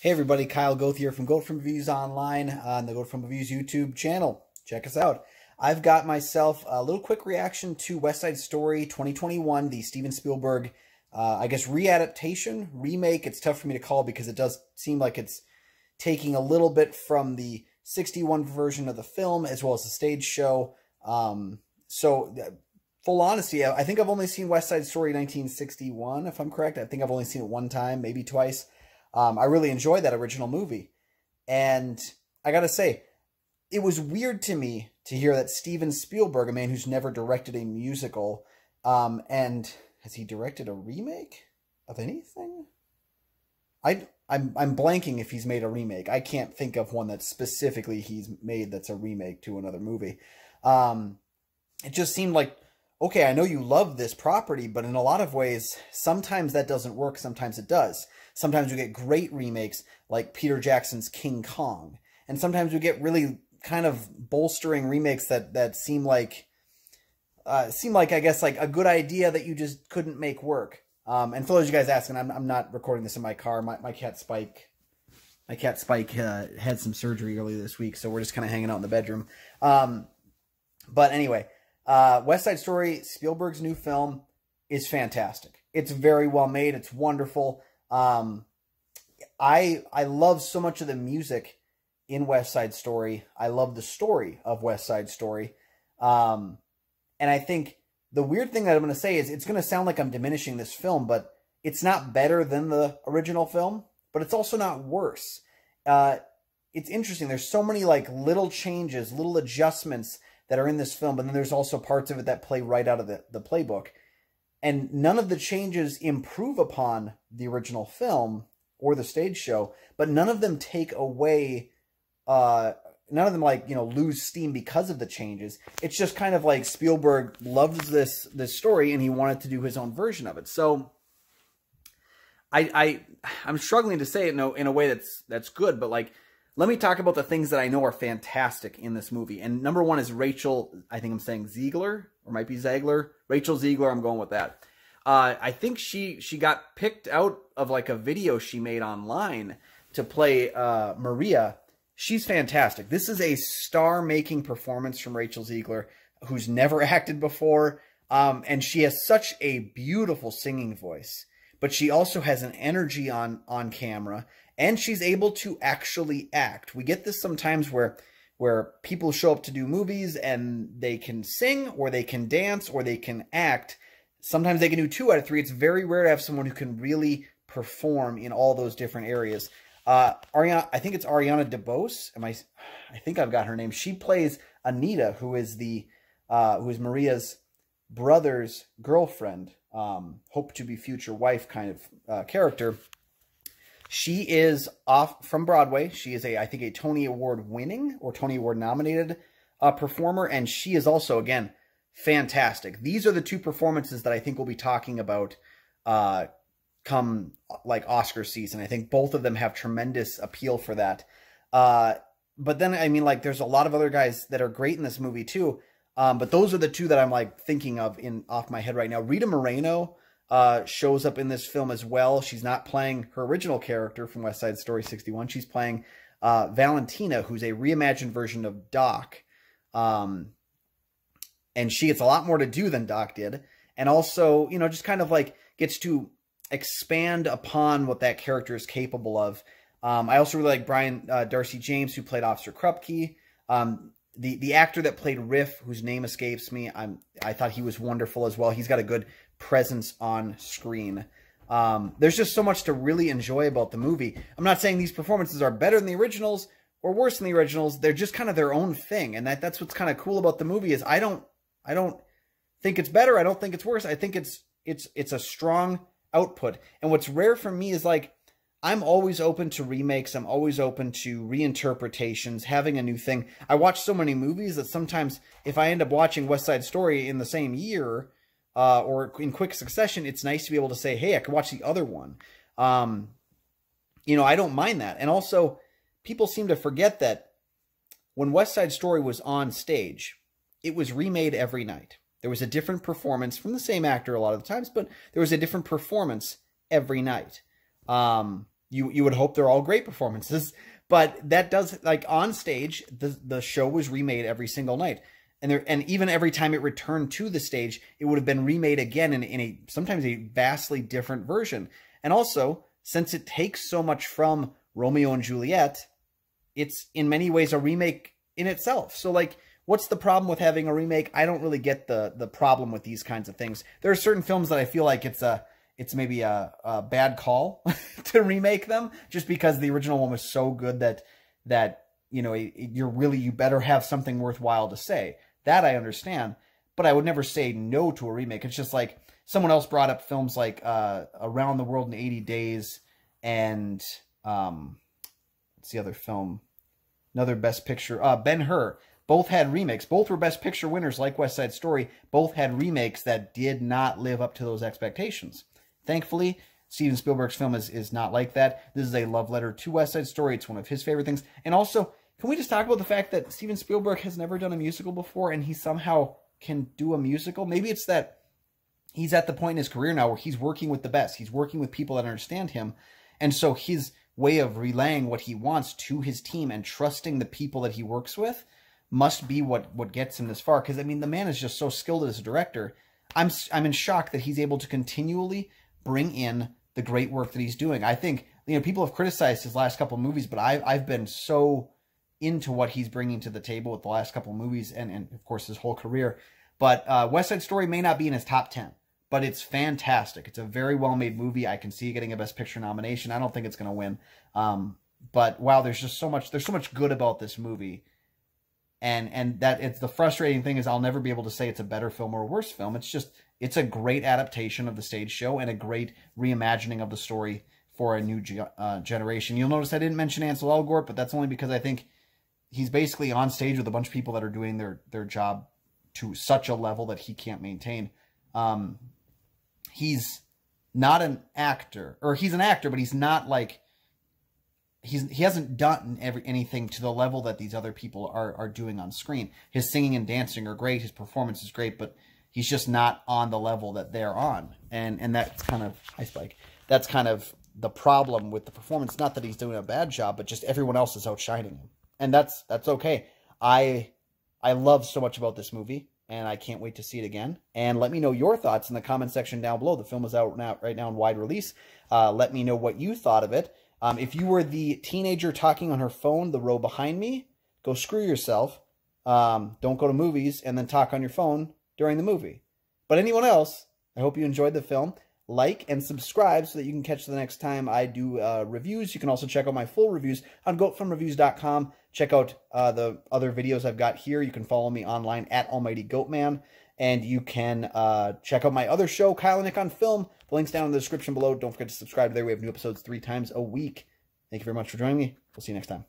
Hey everybody, Kyle Goth here from Goat From Reviews Online on the Goat From Reviews YouTube channel. Check us out. I've got myself a little quick reaction to West Side Story 2021, the Steven Spielberg, I guess, readaptation, remake. It's tough for me to call because it does seem like it's taking a little bit from the 61 version of the film as well as the stage show. Full honesty, I think I've only seen West Side Story 1961, if I'm correct. I think I've only seen it one time, maybe twice. I really enjoyed that original movie. And I gotta say, it was weird to me to hear that Steven Spielberg, a man who's never directed a musical, and has he directed a remake of anything? I'm blanking if he's made a remake. I can't think of one that specifically he's made that's a remake to another movie. It just seemed like, okay, I know you love this property, but in a lot of ways, sometimes that doesn't work, sometimes it does. Sometimes we get great remakes like Peter Jackson's King Kong. And sometimes we get really kind of bolstering remakes that seem like, I guess, like a good idea that you just couldn't make work. And for those of you guys asking, I'm not recording this in my car. My cat Spike had some surgery earlier this week, so we're just kind of hanging out in the bedroom. But anyway, West Side Story, Spielberg's new film, is fantastic. It's very well made. It's wonderful. I love so much of the music in West Side Story. I love the story of West Side Story. And I think the weird thing that I'm going to say is it's going to sound like I'm diminishing this film, but it's not better than the original film, but it's also not worse. It's interesting. There's so many like little changes, little adjustments that are in this film, but then there's also parts of it that play right out of the playbook. And none of the changes improve upon the original film or the stage show, but none of them take away, none of them, like, you know, lose steam because of the changes. It's just kind of like Spielberg loves this story and he wanted to do his own version of it. So I'm struggling to say it in a way that's good, but like, let me talk about the things that I know are fantastic in this movie. And number one is Rachel, I think I'm saying Ziegler, or might be Ziegler. Rachel Ziegler, I'm going with that. I think she got picked out of like a video she made online to play Maria. She's fantastic. This is a star-making performance from Rachel Ziegler, who's never acted before. And she has such a beautiful singing voice. But she also has an energy on camera, and she's able to actually act. We get this sometimes where people show up to do movies and they can sing or they can dance or they can act. Sometimes they can do 2 out of 3. It's very rare to have someone who can really perform in all those different areas. I think it's Ariana DeBose. I think I've got her name. She plays Anita, who is Maria's brother's girlfriend, hope to be future wife kind of character. She is off from Broadway. She is I think a Tony Award winning or Tony Award nominated performer. And she is also, again, fantastic. These are the 2 performances that I think we'll be talking about come like Oscar season. I think both of them have tremendous appeal for that. But then, I mean, like, there's a lot of other guys that are great in this movie too. But those are the 2 that I'm like thinking of off my head right now. Rita Moreno shows up in this film as well. She's not playing her original character from West Side Story 61. She's playing Valentina, who's a reimagined version of Doc. And she gets a lot more to do than Doc did. And also, you know, just kind of like gets to expand upon what that character is capable of. I also really like Brian Darcy James, who played Officer Krupke. The actor that played Riff, whose name escapes me, I thought he was wonderful as well. He's got a good presence on screen. There's just so much to really enjoy about the movie. I'm not saying these performances are better than the originals or worse than the originals. They're just kind of their own thing, and that's what's kind of cool about the movie. Is I don't think it's better. I don't think it's worse. I think it's a strong output. And what's rare for me is, like, I'm always open to remakes. I'm always open to reinterpretations, having a new thing. I watch so many movies that sometimes if I end up watching West Side Story in the same year or in quick succession, it's nice to be able to say, hey, I could watch the other one. You know, I don't mind that. And also, people seem to forget that when West Side Story was on stage, it was remade every night. There was a different performance from the same actor a lot of the times, but there was a different performance every night. You would hope they're all great performances, but that does, like, on stage, the show was remade every single night. And even every time it returned to the stage, it would have been remade again in a sometimes a vastly different version. And also, since it takes so much from Romeo and Juliet, it's in many ways a remake in itself. So, like, what's the problem with having a remake? I don't really get the problem with these kinds of things. There are certain films that I feel like it's maybe a bad call to remake them, just because the original one was so good that you know, you better have something worthwhile to say. That I understand, but I would never say no to a remake. It's just like someone else brought up films like Around the World in 80 Days and what's the other film? Another Best Picture, Ben-Hur. Both had remakes. Both were Best Picture winners like West Side Story. Both had remakes that did not live up to those expectations. Thankfully, Steven Spielberg's film is not like that. This is a love letter to West Side Story. It's one of his favorite things. And also, can we just talk about the fact that Steven Spielberg has never done a musical before and he somehow can do a musical? Maybe it's that he's at the point in his career now where he's working with the best. He's working with people that understand him. And so his way of relaying what he wants to his team and trusting the people that he works with must be what gets him this far. Because, I mean, the man is just so skilled as a director. I'm in shock that he's able to continually bring in the great work that he's doing. I think, you know, people have criticized his last couple of movies, but I've been so into what he's bringing to the table with the last couple of movies and of course his whole career. But West Side Story may not be in his top 10, but it's fantastic. It's a very well-made movie. I can see it getting a Best Picture nomination. I don't think it's going to win. But wow, there's so much good about this movie. And that it's the frustrating thing is I'll never be able to say it's a better film or a worse film. It's a great adaptation of the stage show and a great reimagining of the story for a new generation. You'll notice I didn't mention Ansel Elgort, but that's only because I think he's basically on stage with a bunch of people that are doing their job to such a level that he can't maintain. He's not an actor, or he's an actor, but he's not like, he hasn't done anything to the level that these other people are doing on screen. His singing and dancing are great. His performance is great, but he's just not on the level that they're on. And that's kind of, hi Spike, that's kind of the problem with the performance. Not that he's doing a bad job, but just everyone else is outshining him. And that's okay. I love so much about this movie, and I can't wait to see it again. And let me know your thoughts in the comment section down below. The film is out right now in wide release. Let me know what you thought of it. If you were the teenager talking on her phone, the row behind me, go screw yourself. Don't go to movies and then talk on your phone during the movie. But anyone else, I hope you enjoyed the film. Like and subscribe so that you can catch the next time I do reviews. You can also check out my full reviews on goatfilmreviews.com. Check out the other videos I've got here. You can follow me online at Almighty Goatman. And you can check out my other show, Kyle and Nick on Film. The link's down in the description below. Don't forget to subscribe there. We have new episodes 3 times a week. Thank you very much for joining me. We'll see you next time.